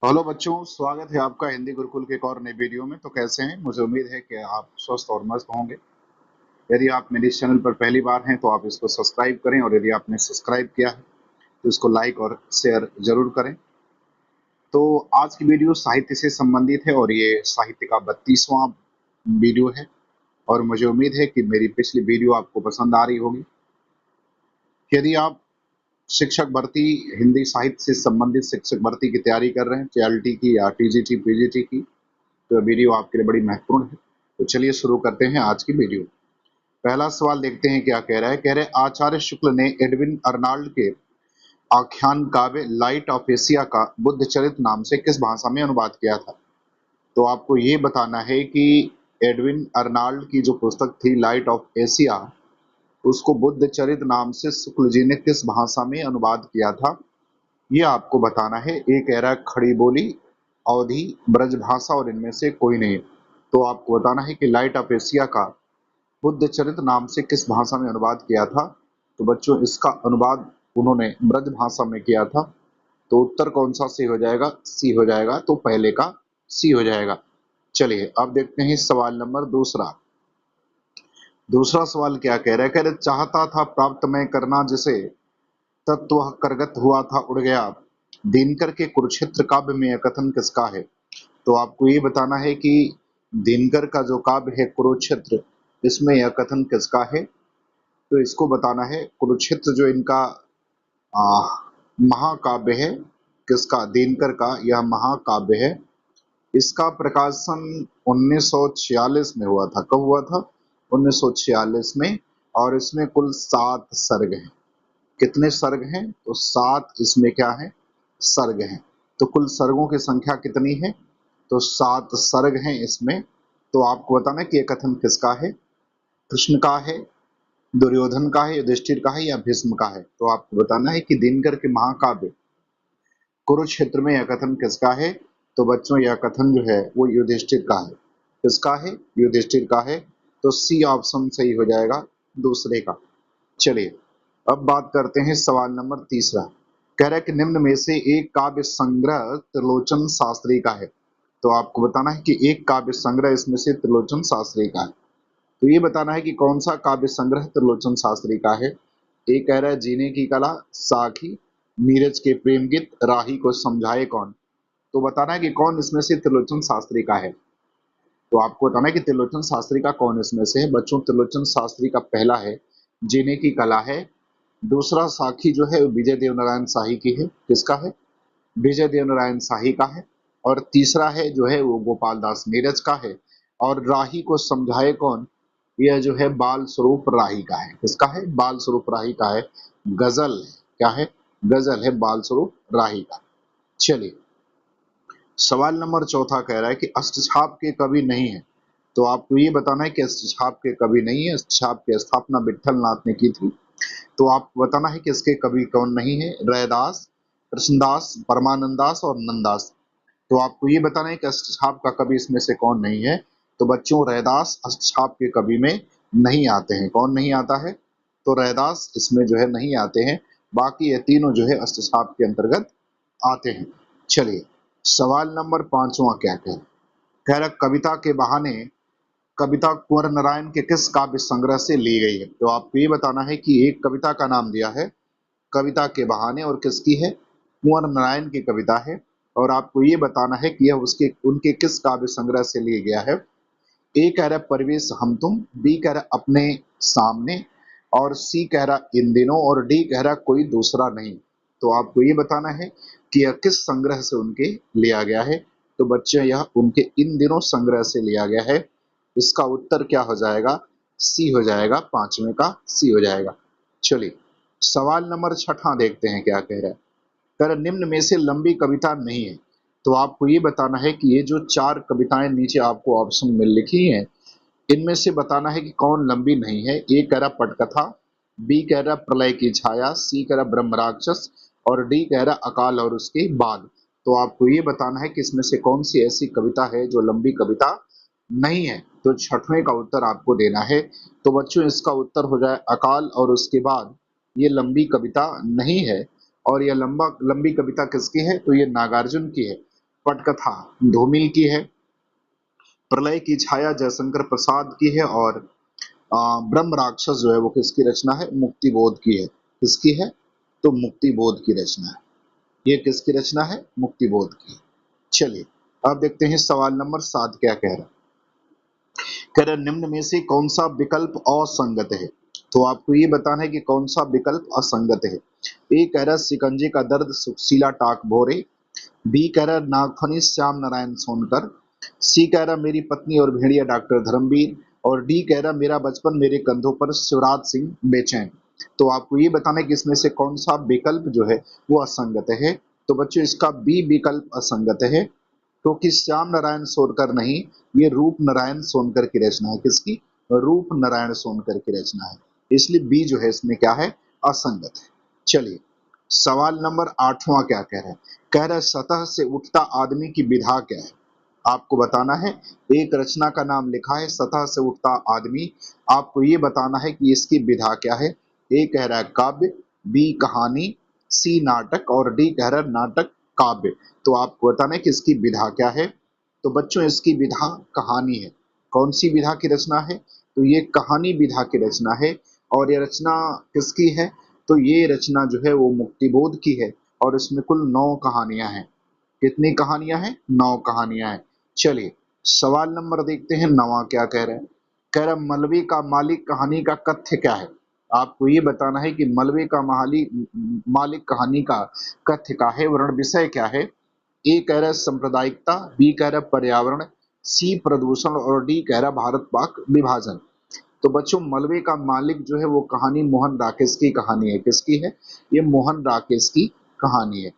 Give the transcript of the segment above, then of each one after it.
Hello बच्चों, स्वागत है आपका हिंदी गुरुकुल के एक और नई वीडियो में। तो कैसे हैं? मुझे उम्मीद है कि आप स्वस्थ और मस्त होंगे। यदि आप मेरे इस चैनल पर पहली बार हैं तो आप इसको सब्सक्राइब करें, और यदि आपने सब्सक्राइब किया है तो इसको लाइक और शेयर जरूर करें। तो आज की वीडियो साहित्य से संबंधित है, और ये साहित्य का 32वां वीडियो है। और मुझे उम्मीद है कि मेरी पिछली वीडियो आपको पसंद आ रही होगी। यदि आप शिक्षक भर्ती, हिंदी साहित्य से संबंधित शिक्षक भर्ती की तैयारी कर रहे हैं, TLT की या TGT PGT की, तो वीडियो आपके लिए बड़ी महत्वपूर्ण है। तो चलिए शुरू करते हैं आज की वीडियो। पहला सवाल देखते हैं क्या कह रहा है। कह रहे आचार्य शुक्ल ने एडविन अर्नाल्ड के आख्यान काव्य लाइट ऑफ एशिया का बुद्ध चरित नाम से किस भाषा में अनुवाद किया था? तो आपको ये बताना है कि एडविन अर्नाल्ड की जो पुस्तक थी लाइट ऑफ एशिया, उसको बुद्ध चरित नाम से शुक्ल जी ने किस भाषा में अनुवाद किया था, ये आपको बताना है। ये कह रहा है खड़ी बोली, अवधी, ब्रज भाषा और इनमें से कोई नहीं। तो आपको बताना है कि लाइट ऑफ एशिया का बुद्ध चरित नाम से किस भाषा में अनुवाद किया था। तो बच्चों, इसका अनुवाद उन्होंने ब्रज भाषा में किया था। तो उत्तर कौन सा सी हो जाएगा? सी हो जाएगा। तो पहले का सी हो जाएगा। चलिए अब देखते हैं सवाल नंबर दूसरा। दूसरा सवाल क्या कह रहा है। कह रहे चाहता था प्राप्त मैं करना जिसे, तत्व करगत हुआ था उड़ गया। दिनकर के कुरुक्षेत्र काव्य में यह कथन किसका है? तो आपको ये बताना है कि दिनकर का जो काव्य है कुरुक्षेत्र, इसमें यह कथन किसका है? तो इसको बताना है। कुरुक्षेत्र जो इनका आ, महाकाव्य है, किसका? दिनकर का यह महाकाव्य है। इसका प्रकाशन 1946 में हुआ था। कब हुआ था? 1946 में। और इसमें कुल 7 सर्ग हैं। कितने सर्ग हैं? तो 7 इसमें क्या है? सर्ग हैं। तो कुल सर्गों की संख्या कितनी है? तो 7 सर्ग हैं इसमें। तो आपको बताना है कि यह कथन किसका है? कृष्ण का है, दुर्योधन का है, युधिष्ठिर का है या भीष्म का है? तो आपको बताना है कि दिनकर के महाकाव्य कुरुक्षेत्र में यह कथन किसका है? तो बच्चों, यह कथन जो है वो युधिष्ठिर का है। किसका है? युधिष्ठिर का है। तो सी ऑप्शन सही हो जाएगा, दूसरे का। चलिए अब बात करते हैं सवाल नंबर तीसरा। कह रहा है कि निम्न में से एक काव्य संग्रह त्रिलोचन शास्त्री का है। तो आपको बताना है कि एक काव्य संग्रह इसमें से त्रिलोचन शास्त्री का है। तो ये बताना है कि कौन सा काव्य संग्रह त्रिलोचन शास्त्री का है। एक कह रहा है जीने की कला, साखी, नीरज के प्रेम गीत, राही को समझाए कौन। तो बताना है कि कौन इसमें से त्रिलोचन शास्त्री का है। तो आपको बताना है कि त्रिलोचन शास्त्री का कौन इसमें से है। बच्चों, त्रिलोचन शास्त्री का पहला है जीने की कला है। दूसरा साखी जो है वो विजय देवनारायण शाही की है। किसका है? विजय देवनारायण शाही का है। और तीसरा है जो है वो गोपाल दास नीरज का है। और राही को समझाए कौन, यह जो है बाल स्वरूप राही का है। किसका है? बाल स्वरूप राही का है। गजल है। क्या है? गजल है बाल स्वरूप राही का। चलिए सवाल नंबर चौथा कह रहा है कि अष्टछाप के कवि नहीं है। तो आपको ये बताना है कि अष्टछाप के कवि नहीं है। अष्टछाप की स्थापना विट्ठल नाथ ने की थी। तो आप बताना है कि इसके कवि कौन नहीं है। रैदास, कृष्णदास, परमानंदास और नंदास। तो आपको ये बताना है कि अष्टछाप का कवि इसमें से कौन नहीं है। तो बच्चों, रैदास अष्टछाप के कवि में नहीं आते हैं। कौन नहीं आता है? तो रैदास इसमें जो है नहीं आते हैं। बाकी ये तीनों जो है अष्टछाप के अंतर्गत आते हैं। चलिए सवाल नंबर पांचवा क्या कह रहा, कविता के बहाने कविता कुंवर नारायण के किस काव्य संग्रह से ली गई है? तो आपको ये बताना है कि एक कविता का नाम दिया है कविता के बहाने, और किसकी है? कुंवर नारायण की कविता है। और आपको ये बताना है कि यह उसके उनके किस काव्य संग्रह से लिया गया है। ए कह रहा है परिवेश हम तुम, बी कह रहा अपने सामने, और सी कह रहा इन दिनों, और डी कह रहा कोई दूसरा नहीं। तो आपको ये बताना है कि यह किस संग्रह से उनके लिया गया है। तो बच्चे, यह उनके इन दिनों संग्रह से लिया गया है। इसका उत्तर क्या हो जाएगा? सी हो जाएगा। पांचवें का सी हो जाएगा। चलिए सवाल नंबर छठा देखते हैं क्या कह रहा है। कर निम्न में से लंबी कविता नहीं है। तो आपको ये बताना है कि ये जो 4 कविताएं नीचे आपको ऑप्शन में लिखी हैं, इनमें से बताना है कि कौन लंबी नहीं है। ए कह रहा पटकथा, बी कह रहा प्रलय की छाया, सी कह रहा ब्रह्म राक्षस, और डी कह रहा अकाल और उसके बाद। तो आपको ये बताना है कि इसमें से कौन सी ऐसी कविता है जो लंबी कविता नहीं है। तो छठवें का उत्तर आपको देना है। तो बच्चों, इसका उत्तर हो जाए अकाल और उसके बाद। ये लंबी कविता नहीं है। और यह लंबी कविता किसकी है? तो ये नागार्जुन की है। पटकथा धूमिल की है, प्रलय की छाया जयशंकर प्रसाद की है और ब्रह्म राक्षस जो है वो किसकी रचना है? मुक्तिबोध की है। किसकी है? तो मुक्तिबोध की रचना है। ये किसकी रचना है? मुक्तिबोध की। चलिए अब देखते हैं सवाल नंबर 7 क्या कह रहा है। कह रहा निम्न में से कौन सा विकल्प असंगत है? तो आपको ये बताना है कि कौन सा विकल्प असंगत है। ए कह रहा शिकंजे का दर्द सुशीला टाक भोरे, बी कह रहा नागफनी श्याम नारायण सोनकर, सी कह रहा मेरी पत्नी और भेड़िया डॉक्टर धर्मवीर, और डी कह रहा मेरा बचपन मेरे कंधों पर शिवराज सिंह बेचैन। तो आपको ये बताना है कि इसमें से कौन सा विकल्प जो है वो असंगत है। तो बच्चों इसका बी विकल्प असंगत है, क्योंकि श्याम नारायण सोनकर नहीं, ये रूप नारायण सोनकर की रचना है। किसकी? रूप नारायण सोनकर की रचना है। इसलिए बी जो है इसमें क्या है? असंगत है। चलिए सवाल नंबर 8वां क्या कह रहा है। कह रहा है सतह से उठता आदमी की विधा क्या है? आपको बताना है। एक रचना का नाम लिखा है सतह से उठता आदमी, आपको ये बताना है कि इसकी विधा क्या है। ए कह रहा है काव्य, बी कहानी, सी नाटक और डी कह रहा है नाटक काव्य। तो आपको बताना है कि इसकी विधा क्या है। तो बच्चों इसकी विधा कहानी है। कौन सी विधा की रचना है? तो ये कहानी विधा की रचना है। और ये रचना किसकी है? तो ये रचना जो है वो मुक्तिबोध की है और इसमें कुल 9 कहानियां हैं। कितनी कहानियां हैं? 9 कहानियां हैं। चलिए सवाल नंबर देखते हैं 9वां क्या कह रहे हैं। कह रहा मलबे का मालिक कहानी का कथ्य क्या है? आपको ये बताना है कि मलबे का मालिक कहानी का कथ्य का है, वर्ण विषय क्या है। ए कह रहा है सांप्रदायिकता, बी कह रहा है पर्यावरण, सी प्रदूषण और डी कह रहा है भारत पाक विभाजन। तो बच्चों मलबे का मालिक जो है वो कहानी मोहन राकेश की कहानी है। किसकी है? ये मोहन राकेश की कहानी है।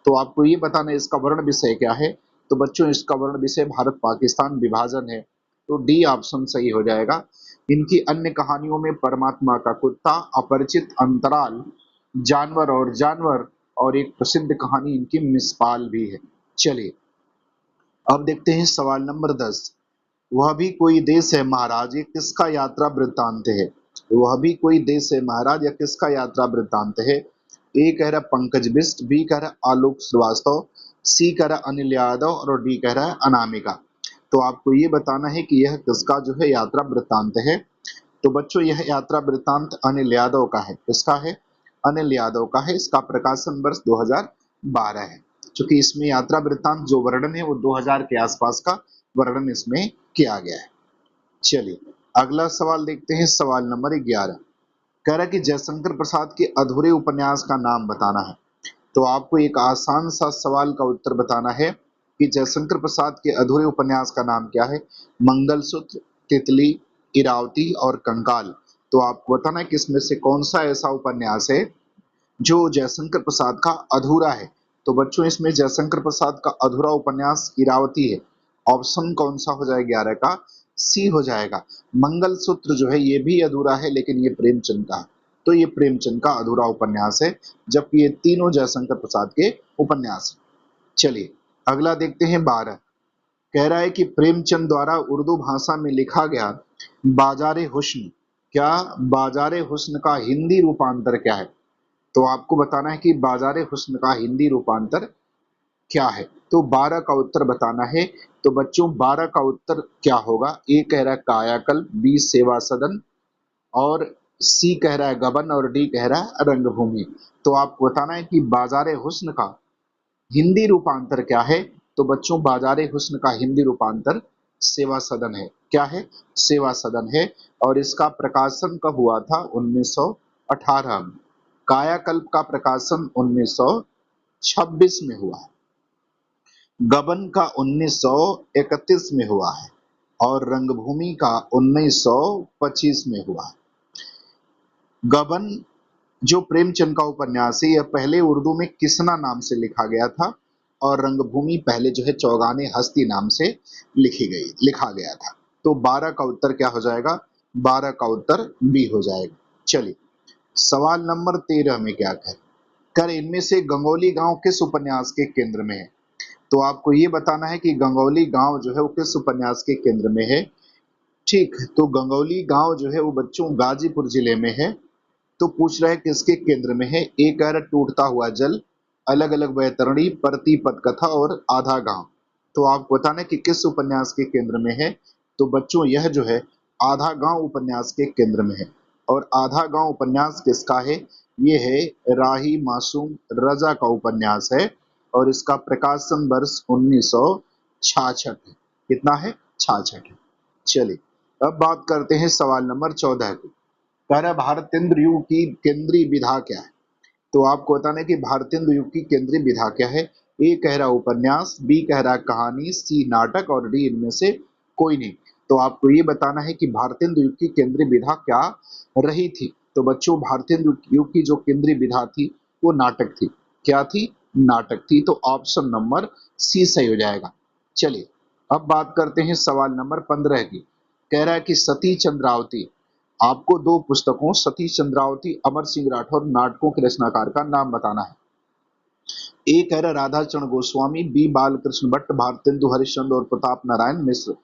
तो आपको ये बताना है इसका वर्ण विषय क्या है। तो बच्चों इसका वर्ण विषय भारत पाकिस्तान विभाजन है। तो डी ऑप्शन सही हो जाएगा। इनकी अन्य कहानियों में परमात्मा का कुत्ता, अपरिचित, अंतराल, जानवर और एक प्रसिद्ध कहानी इनकी मिसपाल भी है। चलिए अब देखते हैं सवाल नंबर 10। वह भी कोई देश है महाराज, ये किसका यात्रा वृत्तांत है? वह भी कोई देश है महाराज या किसका यात्रा वृत्तांत है। ए कह रहा पंकज बिष्ट, बी कह रहा आलोक श्रीवास्तव, सी कह रहा अनिल यादव और डी कह रहा है अनामिका। तो आपको ये बताना है कि यह किसका जो है यात्रा वृत्तांत है। तो बच्चों यह यात्रा वृत्तांत अनिल यादव का है। किसका है? अनिल यादव का है। इसका प्रकाशन वर्ष 2012 है। चूंकि इसमें यात्रा वृत्तांत जो वर्णन है वो 2000 के आसपास का वर्णन इसमें किया गया है। चलिए अगला सवाल देखते हैं सवाल नंबर 11। कह रहा है कि जयशंकर प्रसाद के अधूरे उपन्यास का नाम बताना है। तो आपको एक आसान सा सवाल का उत्तर बताना है कि जयशंकर प्रसाद के अधूरे उपन्यास का नाम क्या है। मंगलसूत्र, तितली, इरावती और कंकाल। तो आपको बताना है कि इसमें से कौन सा ऐसा उपन्यास है जो जयशंकर प्रसाद का अधूरा है। तो बच्चों इसमें जयशंकर प्रसाद का अधूरा उपन्यास इरावती है। ऑप्शन कौन सा हो जाएगा 11 का? सी हो जाएगा। मंगलसूत्र जो है ये भी अधूरा है लेकिन ये प्रेमचंद का है। तो ये प्रेमचंद का अधूरा उपन्यास है, जबकि ये तीनों जयशंकर प्रसाद के उपन्यास हैं। चलिए अगला देखते हैं 12। कह रहा है कि प्रेमचंद द्वारा उर्दू भाषा में लिखा गया बाजारे हुस्न, क्या बाजारे हुस्न का हिंदी रूपांतर क्या है? तो आपको बताना है कि बाजारे हुस्न का हिंदी रूपांतर क्या है। तो 12 का उत्तर बताना है। तो बच्चों 12 का उत्तर क्या होगा। ए कह रहा है कायाकल्प, बी सेवा सदन और सी कह रहा है गबन और डी कह रहा है रंगभूमि। तो आपको बताना है कि बाजारे हुस्न का हिंदी रूपांतर क्या है। तो बच्चों बाजारे हुस्न का हिंदी रूपांतर सेवा सदन है। क्या है? सेवा सदन है। और इसका प्रकाशन कब हुआ था? 1918 में। कायाकल्प का प्रकाशन 1926 में हुआ है। गबन का 1931 में हुआ है और रंगभूमि का 1925 में हुआ है। गबन जो प्रेमचंद का उपन्यास है यह पहले उर्दू में किसना नाम से लिखा गया था और रंगभूमि पहले जो है चौगाने हस्ती नाम से लिखा गया था। तो 12 का उत्तर क्या हो जाएगा? 12 का उत्तर बी हो जाएगा। चलिए सवाल नंबर 13 में क्या कर इनमें से गंगौली गांव किस उपन्यास के केंद्र में है। तो आपको ये बताना है कि गंगौली गांव जो है वो किस उपन्यास के केंद्र में है। ठीक, तो गंगौली गांव जो है वो बच्चों गाजीपुर जिले में है। तो पूछ रहा है किसके केंद्र में है। ए कह रहा टूटता हुआ जल, अलग अलग वैतरणी, प्रतिपद कथा और आधा गांव। तो आपको बताना है कि किस उपन्यास के केंद्र में है। तो बच्चों यह जो है आधा गांव उपन्यास के केंद्र में है। और आधा गांव उपन्यास किसका है? ये है राही मासूम रजा का उपन्यास है और इसका प्रकाशन वर्ष 1966 है। कितना है? 66 है। चलिए अब बात करते हैं सवाल नंबर 14 की। कह रहा है भारतेंद्र युग की केंद्रीय विधा क्या है? तो आपको बताना है कि भारतेंदु युग की केंद्रीय विधा क्या है। ए कह रहा उपन्यास, बी कह रहा कहानी, सी नाटक और डी इनमें से कोई नहीं। तो आपको ये बताना है कि भारतेंदु युग की केंद्रीय विधा क्या रही थी। तो बच्चों भारतेंदु युग की जो केंद्रीय विधा थी वो नाटक थी। क्या थी? नाटक थी। तो ऑप्शन नंबर सी सही हो जाएगा। चलिए अब बात करते हैं सवाल नंबर 15 की। कह रहा है कि सती चंद्रावती, आपको दो पुस्तकों सतीश चंद्रावती अमर सिंह राठौर नाटकों के रचनाकार का नाम बताना है। ए कह रहा राधा चरण गोस्वामी, बी बालकृष्ण भट्ट, भारतेंदु हरिश्चंद्र और प्रताप नारायण मिश्र।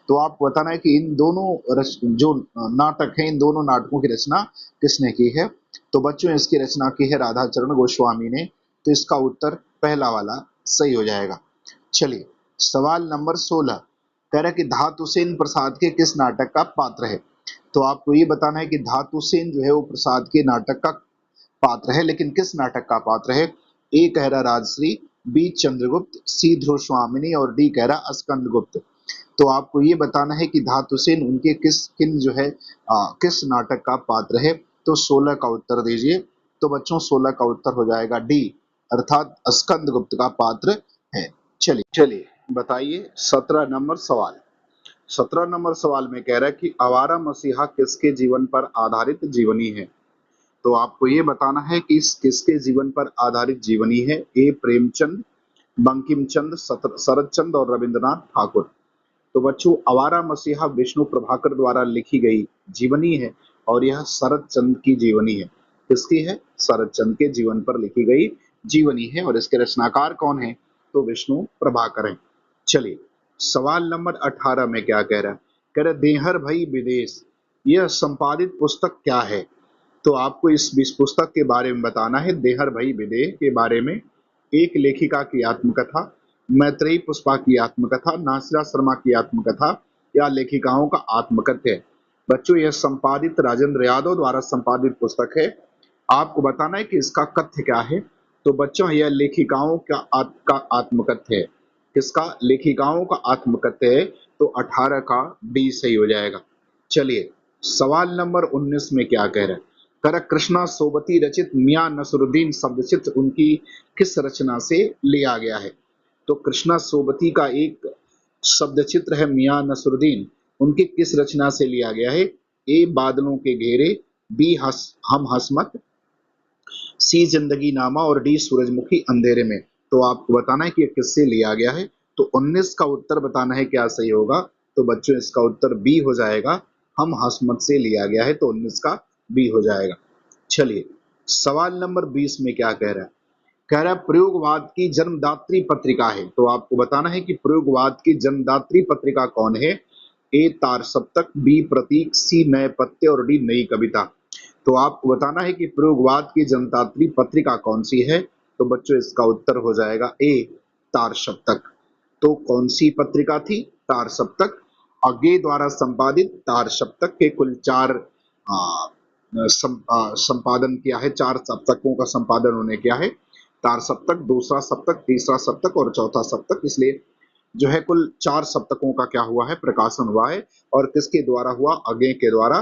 तो आपको बताना है कि इन दोनों जो नाटक हैं इन दोनों नाटकों की रचना किसने की है। तो बच्चों इसकी रचना की है राधा चरण गोस्वामी ने। तो इसका उत्तर पहला वाला सही हो जाएगा। चलिए सवाल नंबर 16। कह रहा है कि धातु सेन प्रसाद के किस नाटक का पात्र है। तो आपको ये बताना है कि धातु सेन जो है वो प्रसाद के नाटक का पात्र है, लेकिन किस नाटक का पात्र है। ए कह रहा राजश्री, बी चंद्रगुप्त, सी ध्रुव स्वामिनी और डी कह रहा स्कंद गुप्त। तो आपको ये बताना है कि धातु सेन उनके किन जो है किस नाटक का पात्र है। तो 16 का उत्तर दीजिए। तो बच्चों 16 का उत्तर हो जाएगा डी, अर्थात स्कंद गुप्त का पात्र है। चलिए चलिए बताइए 17 नंबर सवाल। 17 नंबर सवाल में कह रहा है कि आवारा मसीहा किसके जीवन पर आधारित जीवनी है। तो आपको ये बताना है कि इस किसके जीवन पर आधारित जीवनी है। ए प्रेमचंद, बंकिम चंद्र, शरद चंद्र और रविंद्रनाथ ठाकुर। तो बच्चों आवारा मसीहा विष्णु प्रभाकर द्वारा लिखी गई जीवनी है और यह शरद चंद्र की जीवनी है। किसकी है? शरद चंद्र के जीवन पर लिखी गई जीवनी है और इसके रचनाकार कौन है? तो विष्णु प्रभाकर है। चलिए सवाल नंबर 18 में क्या कह रहा है। कह रहा देहर भई विदेश, यह संपादित पुस्तक क्या है। तो आपको इस पुस्तक के बारे में बताना है। देहर भई विदेह के बारे में एक लेखिका की आत्मकथा, मैत्रेयी पुष्पा की आत्मकथा, नासिरा शर्मा की आत्मकथा या लेखिकाओं का आत्मकथ्य है। बच्चों यह संपादित राजेंद्र यादव द्वारा संपादित पुस्तक है। आपको बताना है कि इसका कथ्य क्या है। तो बच्चों यह लेखिकाओं का आत्मकथ्य है। किसका? लेखिकाओं का आत्मकथ्य है। तो 18 का डी सही हो जाएगा। चलिए सवाल नंबर 19 में क्या कह रहा है। कर कृष्णा सोबती रचित मियां नसरुद्दीन शब्द चित्र उनकी किस रचना से लिया गया है। तो कृष्णा सोबती का एक शब्द चित्र है मियां नसरुद्दीन, उनकी किस रचना से लिया गया है। ए बादलों के घेरे, बी हम हसमत, सी जिंदगी नामा और डी सूरजमुखी अंधेरे में। तो आपको बताना है कि ये किससे लिया गया है। तो 19 का उत्तर बताना है क्या सही होगा। तो बच्चों इसका उत्तर बी हो जाएगा, हम हसमत से लिया गया है। तो 19 का बी हो जाएगा। चलिए सवाल नंबर 20 में क्या कह रहा है। कह रहा है प्रयोगवाद की जन्मदात्री पत्रिका है। तो आपको बताना है कि प्रयोगवाद की जन्मदात्री पत्रिका कौन है। ए तार सप्तक, बी प्रतीक, सी नए पत्ते और डी नई कविता। तो आपको बताना है कि प्रयोगवाद की जनतांत्रिक पत्रिका कौन सी है। तो बच्चों इसका उत्तर हो जाएगा ए तार सप्तक। तो कौन सी पत्रिका थी? तार सप्तक। अगे द्वारा संपादित तार सप्तक के कुल 4 संपादन किया है। 4 सप्तकों का संपादन उन्होंने किया है। तार सप्तक, दूसरा सप्तक, तीसरा सप्तक और चौथा सप्तक। इसलिए जो है कुल 4 सप्तकों का क्या हुआ है? प्रकाशन हुआ है। और किसके द्वारा हुआ? अगे के द्वारा।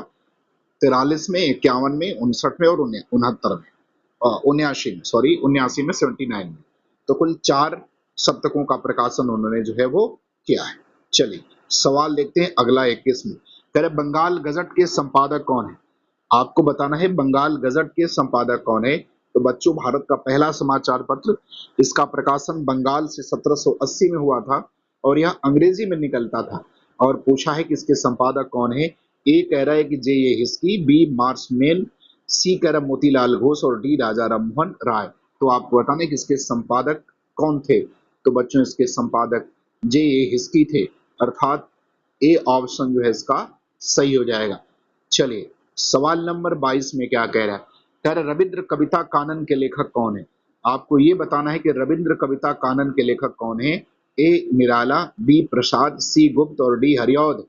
43 में, 51 में, 59 में और 69 में, 79 में, सॉरी 79 में, 79 में। तो कुल 4 सप्तकों का प्रकाशन उन्होंने जो है वो किया है। चलिए सवाल देखते हैं अगला 21 में। कह रहे बंगाल गजट के संपादक कौन है। आपको बताना है बंगाल गजट के संपादक कौन है। तो बच्चों भारत का पहला समाचार पत्र, इसका प्रकाशन बंगाल से 1780 में हुआ था और यह अंग्रेजी में निकलता था। और पूछा है कि इसके संपादक कौन है। ए कह रहा है कि जे ए हिस्की, बी मार्समेन, सी कह रहा मोतीलाल घोष और डी राजा राममोहन राय। तो आपको बताना है कि इसके संपादक कौन थे। तो बच्चों इसके संपादक जे ए हिस्की थे, अर्थात ए ऑप्शन जो है इसका सही हो जाएगा। चलिए सवाल नंबर 22 में क्या कह रहा है। कह रहा रविंद्र कविता कानन के लेखक कौन है। आपको ये बताना है कि रविंद्र कविता कानन के लेखक कौन है? ए निराला, बी प्रसाद, सी गुप्त और डी हरिऔध।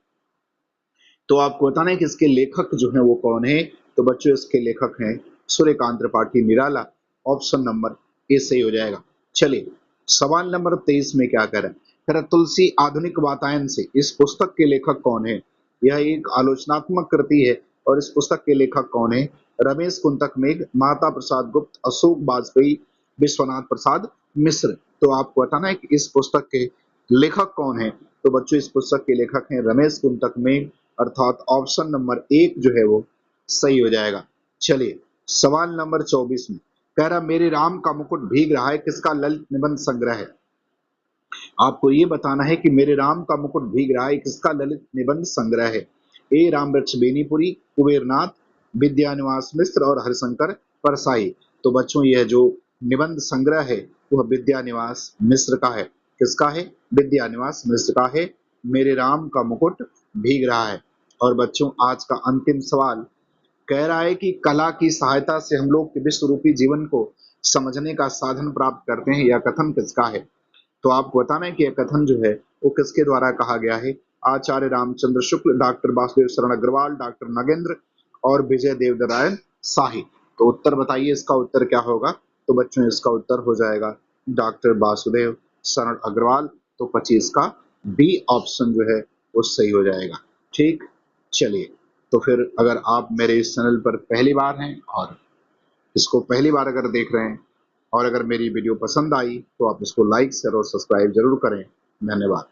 तो आपको बताना है कि इसके लेखक जो हैं वो कौन है? तो बच्चों इसके लेखक हैं Suryakant Tripathi Nirala. Option number A सही हो जाएगा। चलिए सवाल नंबर 23 में क्या कह रहे हैं? कह रहा है, तुलसी आधुनिक वातायन से इस पुस्तक के लेखक कौन है? यह एक आलोचनात्मक कृति है और इस पुस्तक के लेखक कौन है? रमेश कुंतक मेघ, माता प्रसाद गुप्त, अशोक वाजपेयी, विश्वनाथ प्रसाद मिश्र। तो आपको बताना है कि इस पुस्तक के लेखक कौन है? तो बच्चों इस पुस्तक के लेखक हैं रमेश कुंतक मेघ, अर्थात ऑप्शन नंबर एक जो है वो सही हो जाएगा। चलिए सवाल नंबर 24 में कह रहा मेरे राम का मुकुट भीग रहा है किसका ललित निबंध संग्रह है? आपको ये बताना है कि मेरे राम का मुकुट भीग रहा है किसका ललित निबंध संग्रह है? ए रामवृक्ष बेनीपुरी, कुबेरनाथ, विद्यानिवास मिश्र और हरिशंकर परसाई। तो बच्चों यह जो निबंध संग्रह है वह विद्यानिवास मिश्र का है। किसका है? विद्यानिवास मिश्र का है। मेरे राम का मुकुट भीग रहा है। और बच्चों आज का अंतिम सवाल कह रहा है कि कला की सहायता से हम लोग विश्व रूपी जीवन को समझने का साधन प्राप्त करते हैं, यह कथन किसका है? तो आपको बताना है कि यह कथन जो है वो किसके द्वारा कहा गया है? आचार्य रामचंद्र शुक्ल, डॉक्टर वासुदेव शरण अग्रवाल, डॉक्टर नगेंद्र और विजय देवनारायण शाही। तो उत्तर बताइए इसका उत्तर क्या होगा? तो बच्चों इसका उत्तर हो जाएगा डॉक्टर वासुदेव शरण अग्रवाल। तो 25 का बी ऑप्शन जो है वो सही हो जाएगा। ठीक, चलिए तो फिर अगर आप मेरे इस चैनल पर पहली बार हैं और इसको पहली बार अगर देख रहे हैं और अगर मेरी वीडियो पसंद आई तो आप इसको लाइक शेयर और सब्सक्राइब जरूर करें। धन्यवाद।